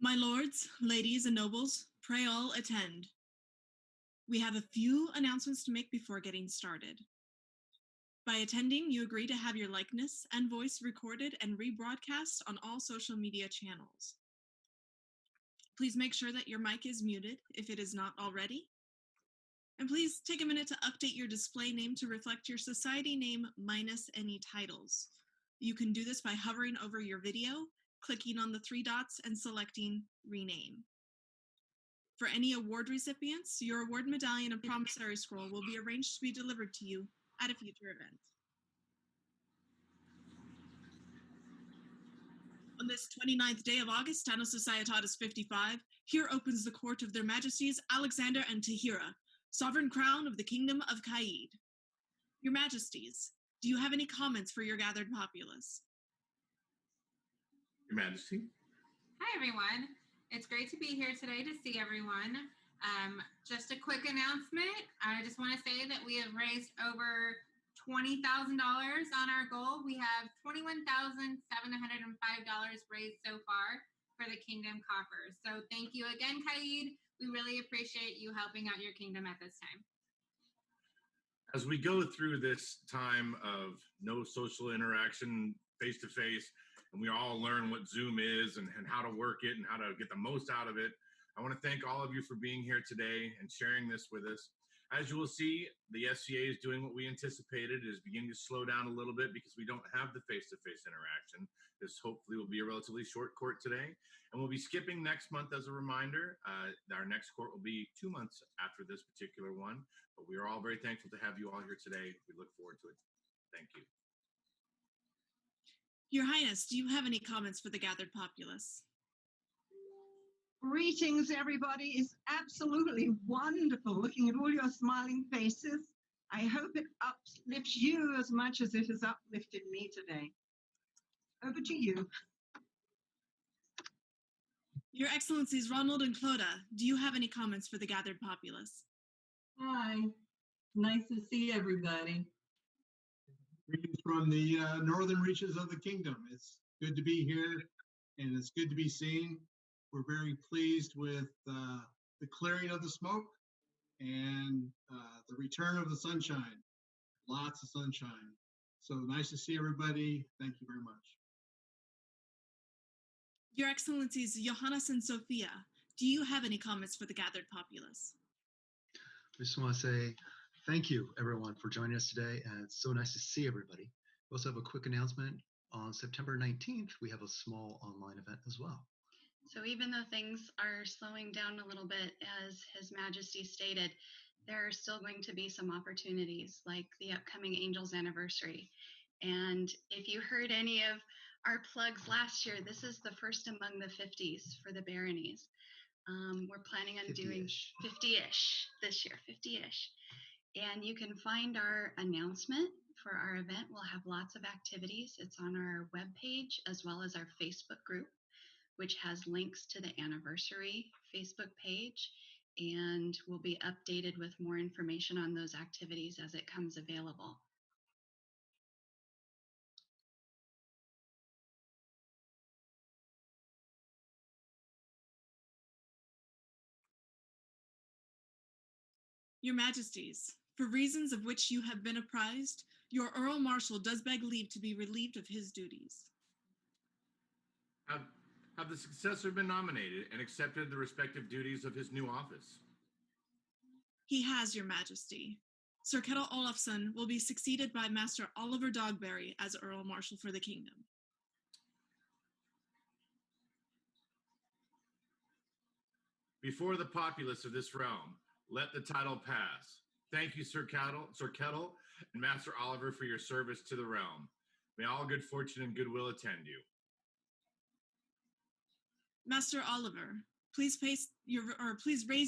My lords, ladies, and nobles, pray all attend. We have a few announcements to make before getting started. By attending, you agree to have your likeness and voice recorded and rebroadcast on all social media channels. Please make sure that your mic is muted if it is not already. And please take a minute to update your display name to reflect your society name minus any titles. You can do this by hovering over your video, clicking on the three dots, and selecting Rename. For any award recipients, your award medallion and promissory scroll will be arranged to be delivered to you at a future event. On this 29th day of August, Anno Societatis 55, here opens the court of their Majesties Alexander and Tahira, sovereign crown of the Kingdom of Caid. Your Majesties, do you have any comments for your gathered populace? Your Majesty. Hi, everyone. It's great to be here today to see everyone. Just a quick announcement. I just want to say that we have raised over $20,000 on our goal. We have $21,705 raised so far for the Kingdom Coffers. So thank you again, Caid. We really appreciate you helping out your kingdom at this time. As we go through this time of no social interaction face-to-face, and we all learn what Zoom is and how to work it and how to get the most out of it, I want to thank all of you for being here today and sharing this with us. As you will see, the SCA is doing what we anticipated. It is beginning to slow down a little bit because we don't have the face-to-face interaction. This hopefully will be a relatively short court today. And we'll be skipping next month as a reminder. Our next court will be 2 months after this particular one. But we are all very thankful to have you all here today. We look forward to it. Thank you. Your Highness, do you have any comments for the gathered populace? Greetings, everybody. It's absolutely wonderful looking at all your smiling faces. I hope it uplifts you as much as it has uplifted me today. Over to you. Your Excellencies Ronald and Clodagh, do you have any comments for the gathered populace? Hi, nice to see everybody. Greetings from the northern reaches of the kingdom. It's good to be here and it's good to be seen. We're very pleased with the clearing of the smoke and the return of the sunshine. Lots of sunshine. So nice to see everybody. Thank you very much. Your Excellencies Johannes and Sophia, do you have any comments for the gathered populace? I just want to say thank you, everyone, for joining us today, and it's so nice to see everybody. We also have a quick announcement. On September 19th, we have a small online event as well. So even though things are slowing down a little bit, as His Majesty stated, there are still going to be some opportunities, like the upcoming Angels Anniversary. And if you heard any of our plugs last year, this is the first among the 50s for the baronies. We're planning on doing 50-ish this year, 50-ish. And you can find our announcement for our event. We'll have lots of activities. It's on our webpage as well as our Facebook group, which has links to the anniversary Facebook page, and will be updated with more information on those activities as it comes available. Your Majesties, for reasons of which you have been apprised, your Earl Marshal does beg leave to be relieved of his duties. Have the successor been nominated and accepted the respective duties of his new office? He has, Your Majesty. Sir Kettle Olafson will be succeeded by Master Oliver Dogberry as Earl Marshal for the Kingdom. Before the populace of this realm, let the title pass. Thank you, Sir Kettle, and Master Oliver for your service to the realm. May all good fortune and goodwill attend you. Master Oliver, please raise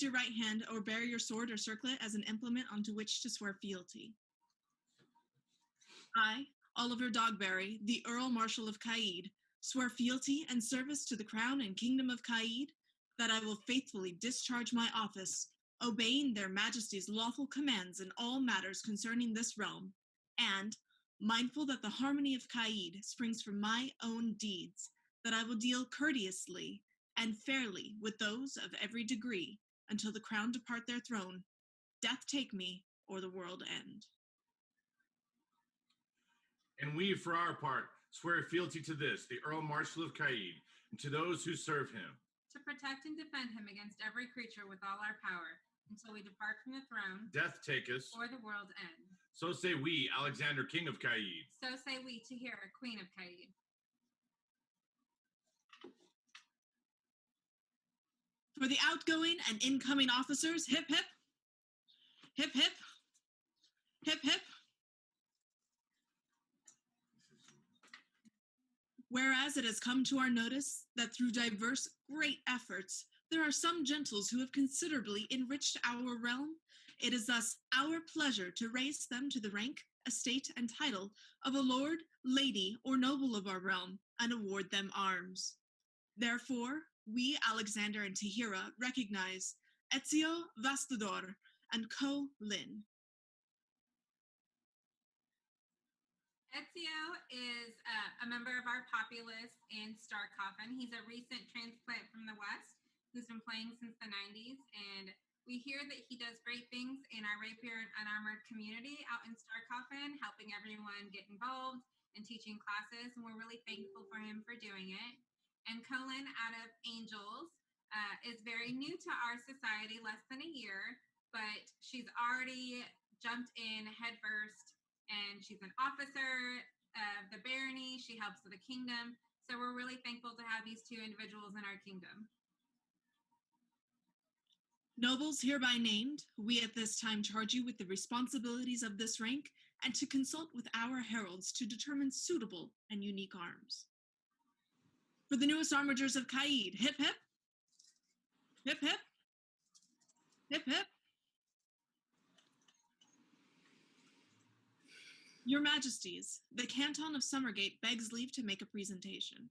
your right hand or bear your sword or circlet as an implement onto which to swear fealty. I, Oliver Dogberry, the Earl Marshal of Caid, swear fealty and service to the Crown and Kingdom of Caid, that I will faithfully discharge my office, obeying their Majesties' lawful commands in all matters concerning this realm, and, mindful that the harmony of Caid springs from my own deeds, that I will deal courteously and fairly with those of every degree, until the crown depart their throne, death take me, or the world end. And we, for our part, swear fealty to this, the Earl Marshal of Caid, and to those who serve him, to protect and defend him against every creature with all our power, until we depart from the throne, death take us, or the world end. So say we, Alexander, King of Caid. So say we, Tahira, Queen of Caid. For the outgoing and incoming officers, hip hip, hip hip, hip hip. Whereas it has come to our notice that through diverse great efforts, there are some gentles who have considerably enriched our realm, it is thus our pleasure to raise them to the rank, estate, and title of a lord, lady, or noble of our realm, and award them arms. Therefore, we, Alexander and Tahira, recognize Ezio Vastador and Co. Lin. Ezio is a member of our populace in Star Coffin. He's a recent transplant from the West who's been playing since the 90s, and we hear that he does great things in our rapier and unarmored community out in Star Coffin, helping everyone get involved and teaching classes, and we're really thankful for him for doing it. And Colin out of Angels is very new to our society, less than a year, but she's already jumped in headfirst, and she's an officer of the barony. She helps with the kingdom. So we're really thankful to have these two individuals in our kingdom. Nobles hereby named, we at this time charge you with the responsibilities of this rank and to consult with our heralds to determine suitable and unique arms. For the newest armigers of Caid, hip hip, hip hip, hip hip. Your Majesties, the Canton of Summergate begs leave to make a presentation.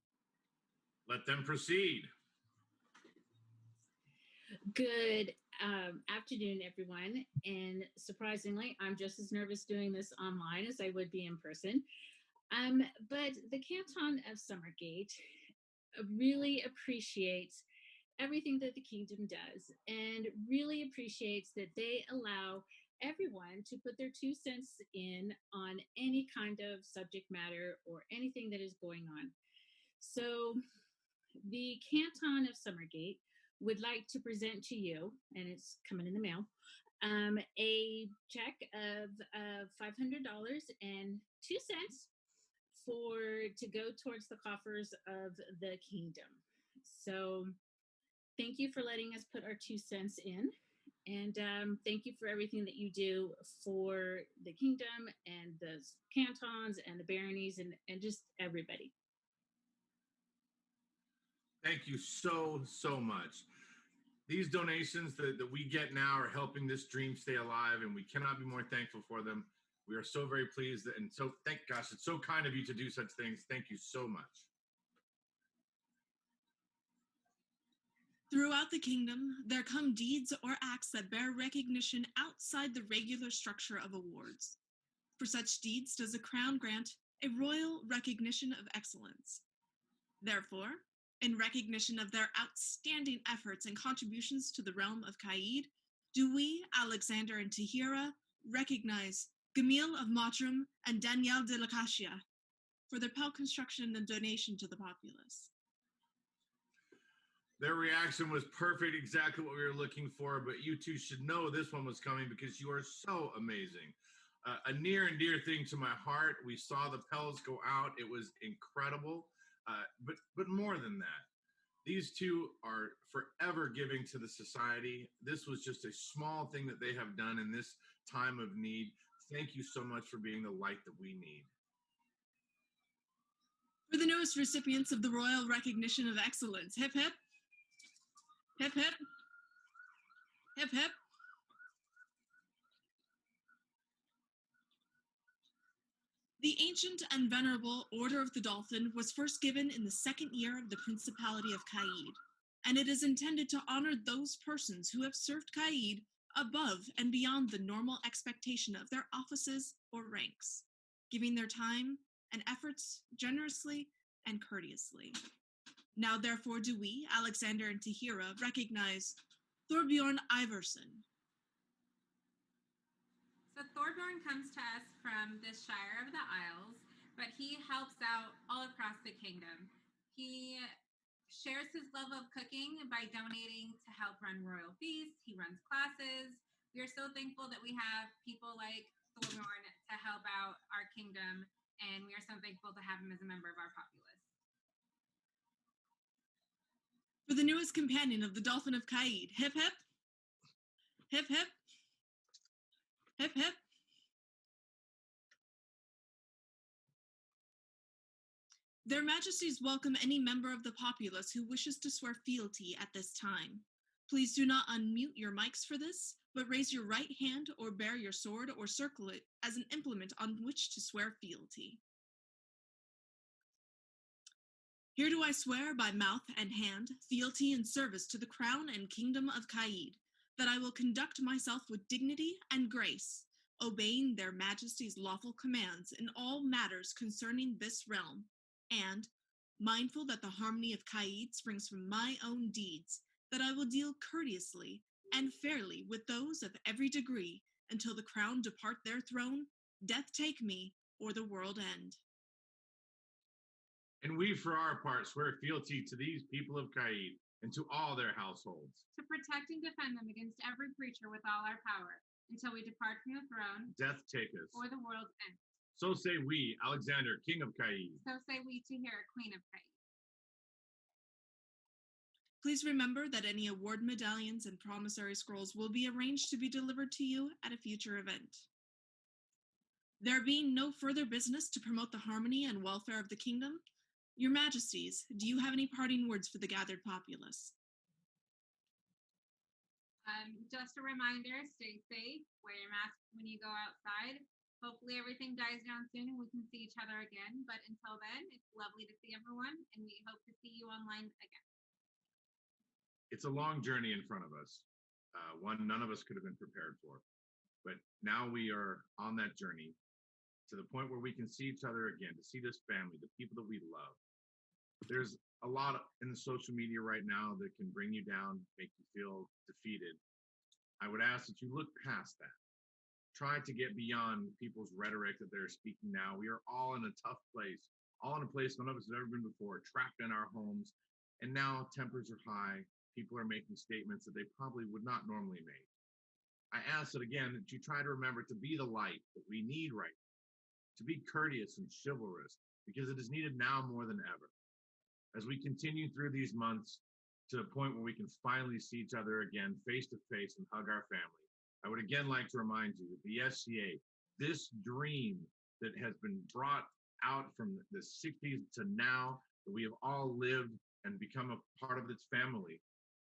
Let them proceed. Good afternoon, everyone. And surprisingly, I'm just as nervous doing this online as I would be in person. But the Canton of Summergate really appreciates everything that the kingdom does and really appreciates that they allow everyone to put their 2 cents in on any kind of subject matter or anything that is going on. So the Canton of Summergate would like to present to you, and it's coming in the mail, a check of $500.02 to go towards the coffers of the kingdom. So thank you for letting us put our 2 cents in. And thank you for everything that you do for the kingdom and the cantons and the baronies and just everybody. Thank you so, so much. These donations that we get now are helping this dream stay alive, and we cannot be more thankful for them. We are so very pleased, and so thank gosh, it's so kind of you to do such things. Thank you so much. Throughout the kingdom, there come deeds or acts that bear recognition outside the regular structure of awards. For such deeds does the crown grant a royal recognition of excellence. Therefore, in recognition of their outstanding efforts and contributions to the realm of Caid, do we, Alexander and Tahira, recognize Gamil of Mottram and Danielle de Lacacia for their pell construction and donation to the populace. Their reaction was perfect, exactly what we were looking for, but you two should know this one was coming because you are so amazing. A near and dear thing to my heart. We saw the Pels go out. It was incredible, but more than that, these two are forever giving to the society. This was just a small thing that they have done in this time of need. Thank you so much for being the light that we need. For the newest recipients of the Royal Recognition of Excellence, hip hip, hip hip, hip hip. The ancient and venerable Order of the Dolphin was first given in the 2nd year of the Principality of Caid, and it is intended to honor those persons who have served Caid above and beyond the normal expectation of their offices or ranks, giving their time and efforts generously and courteously. Now, therefore, do we, Alexander and Tahira, recognize Thorbjorn Iverson. So Thorbjorn comes to us from the Shire of the Isles, but he helps out all across the kingdom. He shares his love of cooking by donating to help run royal feasts. He runs classes. We are so thankful that we have people like Thorbjorn to help out our kingdom, and we are so thankful to have him as a member of our populace. For the newest companion of the Dolphin of Caid, hip hip, hip hip, hip hip. Their Majesties welcome any member of the populace who wishes to swear fealty at this time. Please do not unmute your mics for this, but raise your right hand or bear your sword or circle it as an implement on which to swear fealty. Here do I swear by mouth and hand fealty and service to the crown and kingdom of Caid, that I will conduct myself with dignity and grace, obeying their Majesties' lawful commands in all matters concerning this realm, and, mindful that the harmony of Caid springs from my own deeds, that I will deal courteously and fairly with those of every degree until the crown depart their throne, death take me, or the world end. And we, for our part, swear fealty to these people of Caid and to all their households. To protect and defend them against every creature with all our power, until we depart from the throne, Death take us. or the world's end. So say we, Alexander, King of Caid. So say we, Tahira, Queen of Caid. Please remember that any award medallions and promissory scrolls will be arranged to be delivered to you at a future event. There being no further business to promote the harmony and welfare of the kingdom, Your Majesties, do you have any parting words for the gathered populace? Just a reminder, stay safe, wear your mask when you go outside. Hopefully everything dies down soon and we can see each other again. But until then, it's lovely to see everyone, and we hope to see you online again. It's a long journey in front of us, one none of us could have been prepared for. But now we are on that journey to the point where we can see each other again, to see this family, the people that we love. There's a lot in the social media right now that can bring you down, make you feel defeated. I would ask that you look past that. Try to get beyond people's rhetoric that they're speaking now. We are all in a tough place, all in a place none of us have ever been before, trapped in our homes. And now tempers are high. People are making statements that they probably would not normally make. I ask that again, that you try to remember to be the light that we need right now, to be courteous and chivalrous, because it is needed now more than ever. As we continue through these months to a point where we can finally see each other again face to face and hug our family, I would again like to remind you that the SCA, this dream that has been brought out from the 60s to now, that we have all lived and become a part of its family,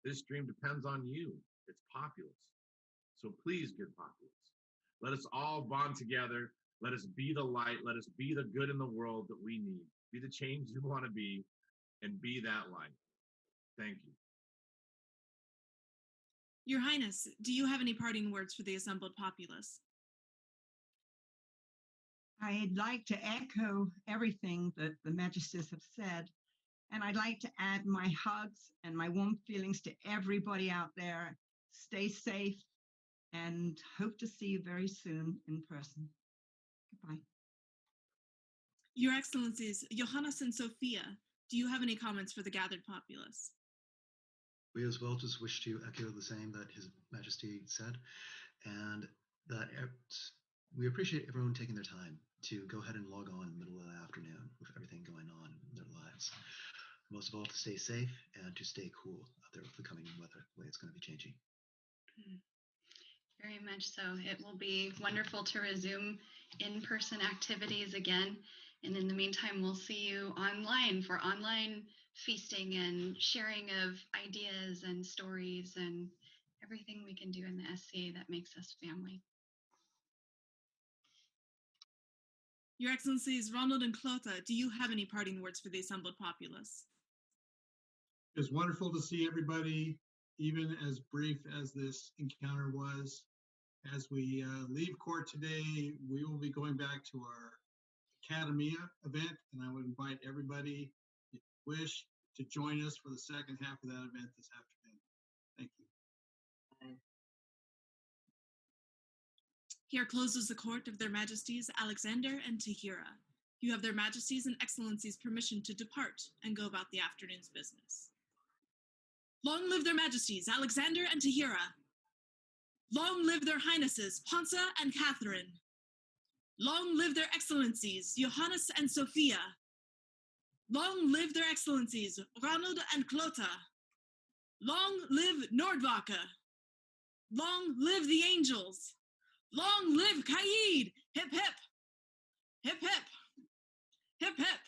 this dream depends on you. It's populous. So please, good populace, let us all bond together. Let us be the light. Let us be the good in the world that we need. Be the change you want to be, and be that light. Thank you. Your Highness, do you have any parting words for the assembled populace? I'd like to echo everything that the Majesties have said, and I'd like to add my hugs and my warm feelings to everybody out there. Stay safe, and hope to see you very soon in person. Goodbye. Your Excellencies, Johannes and Sophia, do you have any comments for the gathered populace? We as well just wish to echo the same that His Majesty said, and that we appreciate everyone taking their time to go ahead and log on in the middle of the afternoon with everything going on in their lives. Most of all, to stay safe and to stay cool out there with the coming weather, the way it's going to be changing. Very much so. It will be wonderful to resume in-person activities again. And in the meantime, we'll see you online for online feasting and sharing of ideas and stories and everything we can do in the SCA that makes us family. Your Excellencies, Ronald and Clotha, do you have any parting words for the assembled populace? It's wonderful to see everybody, even as brief as this encounter was. As we leave court today, we will be going back to our Academia event, and I would invite everybody, if you wish, to join us for the second half of that event this afternoon. Thank you. Here closes the court of their Majesties Alexander and Tahira. You have their Majesties and Excellencies' permission to depart and go about the afternoon's business. Long live their Majesties Alexander and Tahira. Long live their Highnesses Ponsa and Katherine. Long live their Excellencies Johannes and Sophia. Long live their Excellencies Ronald and Clota. Long live Nordvaka. Long live the angels. Long live Caid! Hip hip! Hip hip! Hip hip!